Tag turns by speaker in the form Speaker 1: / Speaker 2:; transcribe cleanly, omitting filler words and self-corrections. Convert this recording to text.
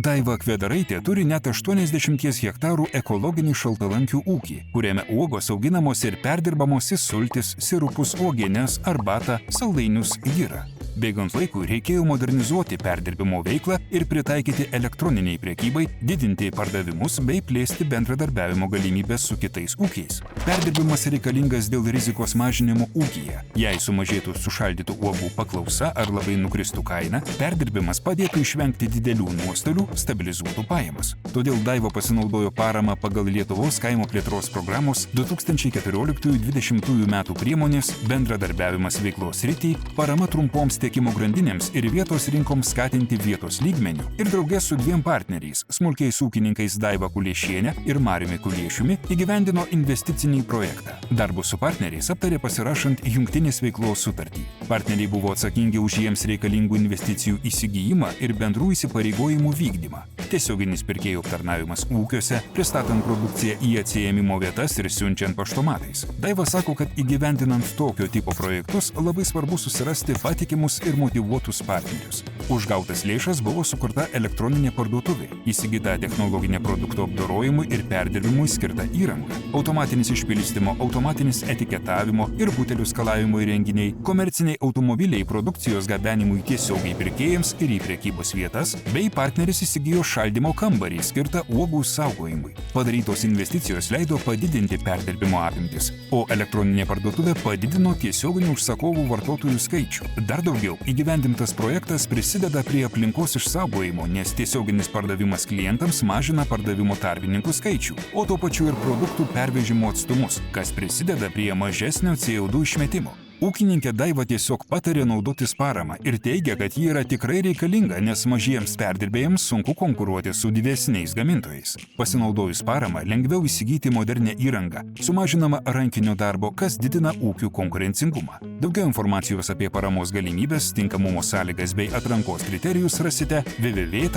Speaker 1: Daiva Kvedaraitė turi net 80 hektarų ekologinį šaltalankių ūkį, kuriame uogos auginamos ir perdirbamos į sultis, sirupus, uogienes, arbatą, saldainius, girą. Bėgant laikui reikėjo modernizuoti perdirbimo veiklą ir pritaikyti elektroniniai prekybai, didinti pardavimus bei plėsti bendradarbiavimo galimybės su kitais ūkiais. Perdirbimas reikalingas dėl rizikos mažinimo ūkyje. Jei sumažėtų sušaldytų uogų paklausa ar labai nukristų kaina, perdirbimas padėtų išvengti didelių nuostolių, stabilizuotų pajamas. Todėl Daiva pasinaudojo paramą pagal Lietuvos kaimo plėtros programos 2014-2020 metų priemonės bendradarbiavimas veiklos srity, parama trumpoms tiekimo grandinėms ir vietos rinkoms skatinti vietos lygmenių ir draugė su dviem partneriais, smulkiais ūkininkais Daiva Kuliešienė ir Mariumi Kuliešiumi, įgyvendino investicinį projektą. Darbus su partneriais aptarė pasirašant jungtinės veiklos sutartį. Partneriai buvo atsakingi už jiems reikalingų investicijų įsigijimą ir bendrų įsipareigojimų vykdymą. Tiesioginis pirkėjų aptarnavimas ūkiuose, pristatant produkciją į atsiėmimo vietas ir siunčiant paštomatais. Daiva sako, kad įgyvendinant tokio tipo projektus labai svarbu susirasti patikimus ir motyvuotus partnerius. Už gautas lėšas buvo sukurta elektroninė parduotuvė, įsigyta technologinė produktų apdorojimui ir perdirbimui skirta įranga, automatinis išpilstymo, automatinis etiketavimo ir butelių skalavimo įrenginiai, komerciniai automobiliai produkcijos gabenimui tiesiogiai pirkėjams ir į prekybos vietas, bei partneris įsigijo šaldymo kambarį skirtą uogų saugojimui. Padarytos investicijos leido padidinti perdirbimo apimtis, o elektroninė parduotuvė padidino tiesioginių užsakovų vartotojų skaičių. Dar daugiau, įgyvendintas projektas prisideda prie aplinkos išsaugojimo, nes tiesioginis pardavimas klientams mažina pardavimo tarpininkų skaičių, o tuo pačiu ir produktų pervežimo atstumus, kas prisideda prie mažesnio CO2 išmetimo. Ūkininkė Daiva tiesiog patarė naudotis paramą ir teigia, kad ji yra tikrai reikalinga, nes mažiems perdirbėjams sunku konkuruoti su didesniais gamintojais. Pasinaudojus paramą lengviau įsigyti modernę įrangą, sumažinama rankinio darbo, kas didina ūkių konkurencingumą. Daugiau informacijos apie paramos galimybės, tinkamumo sąlygas bei atrankos kriterijus rasite www.nma.lt.